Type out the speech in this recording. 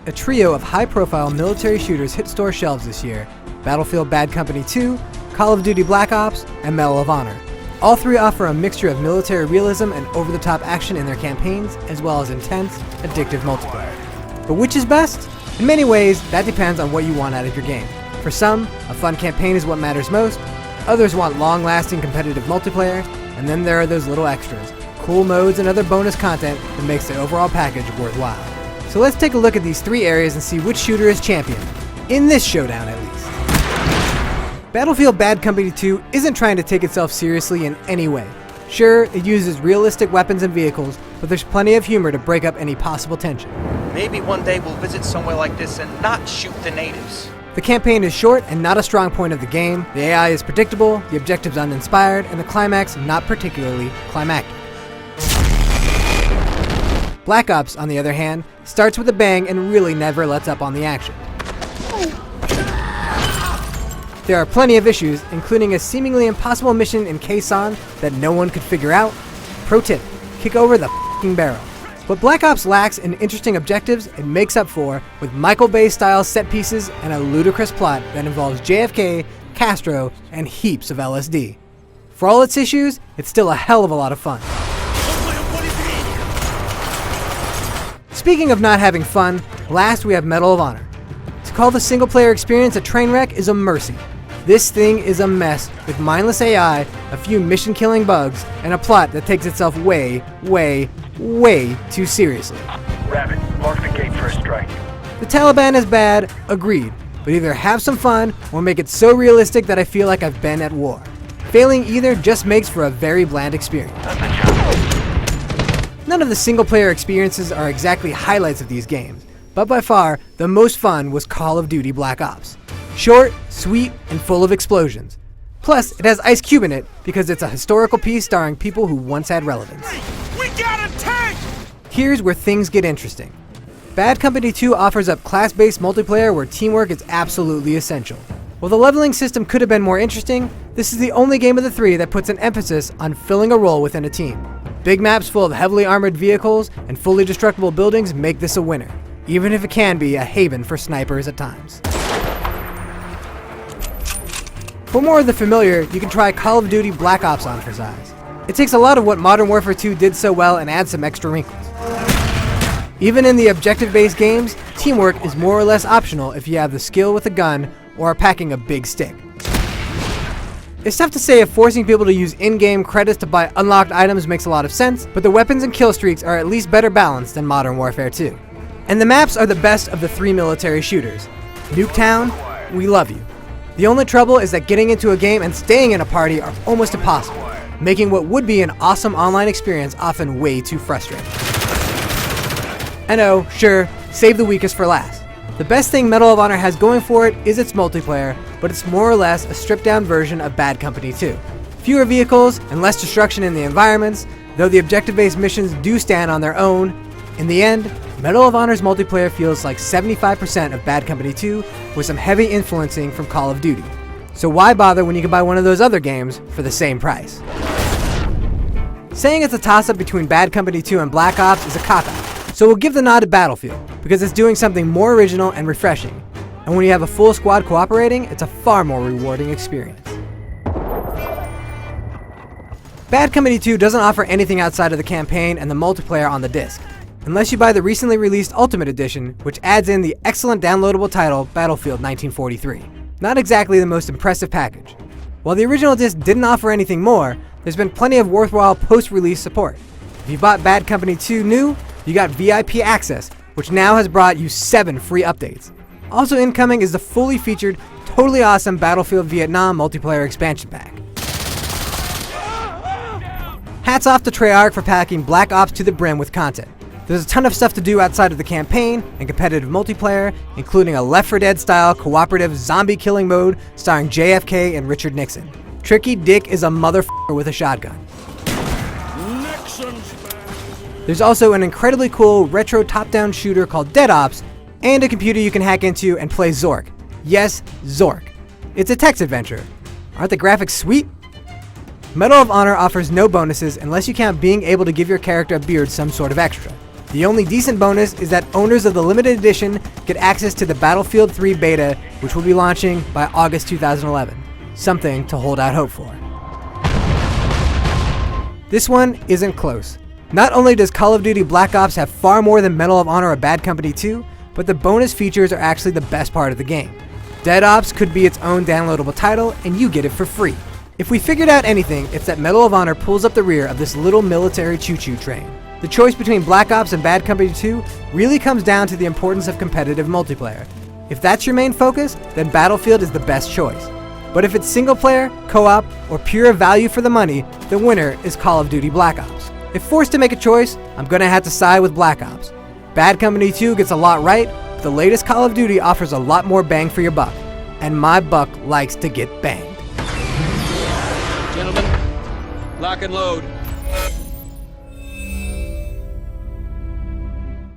a trio of high-profile military shooters hit store shelves this year: Battlefield Bad Company 2, Call of Duty Black Ops, and Medal of Honor. All three offer a mixture of military realism and over-the-top action in their campaigns, as well as intense, addictive multiplayer. But which is best? In many ways, that depends on what you want out of your game. For some, a fun campaign is what matters most. Others want long-lasting competitive multiplayer, and then there are those little extras, cool modes and other bonus content that makes the overall package worthwhile. So let's take a look at these three areas and see which shooter is champion, in this showdown at least. Battlefield Bad Company 2 isn't trying to take itself seriously in any way. Sure, it uses realistic weapons and vehicles, but there's plenty of humor to break up any possible tension. Maybe one day we'll visit somewhere like this and not shoot the natives. The campaign is short and not a strong point of the game, the AI is predictable, the objectives uninspired, and the climax not particularly climactic. Black Ops, on the other hand, starts with a bang and really never lets up on the action. There are plenty of issues, including a seemingly impossible mission in Quezon that no one could figure out. Pro tip, kick over the f***ing barrel. What Black Ops lacks in interesting objectives, it makes up for with Michael Bay-style set pieces and a ludicrous plot that involves JFK, Castro, and heaps of LSD. For all its issues, it's still a hell of a lot of fun. Speaking of not having fun, last we have Medal of Honor. To call the single-player experience a train wreck is a mercy. This thing is a mess with mindless AI, a few mission-killing bugs, and a plot that takes itself way, way, way too seriously. Rabbit, mark the gate for a strike. The Taliban is bad, agreed, but either have some fun or make it so realistic that I feel like I've been at war. Failing either just makes for a very bland experience. None of the single-player experiences are exactly highlights of these games, but by far, the most fun was Call of Duty Black Ops. Short, sweet, and full of explosions. Plus, it has Ice Cube in it because it's a historical piece starring people who once had relevance. We got a tank! Here's where things get interesting. Bad Company 2 offers up class-based multiplayer where teamwork is absolutely essential. While the leveling system could have been more interesting, this is the only game of the three that puts an emphasis on filling a role within a team. Big maps full of heavily armored vehicles and fully destructible buildings make this a winner, even if it can be a haven for snipers at times. For more of the familiar, you can try Call of Duty Black Ops on for size. It takes a lot of what Modern Warfare 2 did so well and adds some extra wrinkles. Even in the objective-based games, teamwork is more or less optional if you have the skill with a gun or are packing a big stick. It's tough to say if forcing people to use in-game credits to buy unlocked items makes a lot of sense, but the weapons and kill streaks are at least better balanced than Modern Warfare 2. And the maps are the best of the three military shooters. Nuketown, we love you. The only trouble is that getting into a game and staying in a party are almost impossible, making what would be an awesome online experience often way too frustrating. I know, sure, save the weakest for last. The best thing Medal of Honor has going for it is its multiplayer, but it's more or less a stripped-down version of Bad Company 2. Fewer vehicles and less destruction in the environments, though the objective-based missions do stand on their own. In the end, Medal of Honor's multiplayer feels like 75% of Bad Company 2 with some heavy influencing from Call of Duty. So why bother when you can buy one of those other games for the same price? Saying it's a toss-up between Bad Company 2 and Black Ops is a cop-out, so we'll give the nod to Battlefield, because it's doing something more original and refreshing. And when you have a full squad cooperating, it's a far more rewarding experience. Bad Company 2 doesn't offer anything outside of the campaign and the multiplayer on the disc, unless you buy the recently released Ultimate Edition, which adds in the excellent downloadable title Battlefield 1943. Not exactly the most impressive package. While the original disc didn't offer anything more, there's been plenty of worthwhile post-release support. If you bought Bad Company 2 new, you got VIP access, which now has brought you 7 free updates. Also incoming is the fully featured, totally awesome Battlefield Vietnam multiplayer expansion pack. Hats off to Treyarch for packing Black Ops to the brim with content. There's a ton of stuff to do outside of the campaign and competitive multiplayer, including a Left 4 Dead style cooperative zombie killing mode starring JFK and Richard Nixon. Tricky Dick is a motherfucker with a shotgun. There's also an incredibly cool retro top-down shooter called Dead Ops, and a computer you can hack into and play Zork. Yes, Zork. It's a text adventure. Aren't the graphics sweet? Medal of Honor offers no bonuses unless you count being able to give your character a beard some sort of extra. The only decent bonus is that owners of the limited edition get access to the Battlefield 3 beta, which will be launching by August 2011. Something to hold out hope for. This one isn't close. Not only does Call of Duty Black Ops have far more than Medal of Honor or Bad Company 2, but the bonus features are actually the best part of the game. Dead Ops could be its own downloadable title, and you get it for free. If we figured out anything, it's that Medal of Honor pulls up the rear of this little military choo-choo train. The choice between Black Ops and Bad Company 2 really comes down to the importance of competitive multiplayer. If that's your main focus, then Battlefield is the best choice. But if it's single player, co-op, or pure value for the money, the winner is Call of Duty Black Ops. If forced to make a choice, I'm gonna have to side with Black Ops. Bad Company 2 gets a lot right, but the latest Call of Duty offers a lot more bang for your buck. And my buck likes to get banged. Gentlemen, lock and load.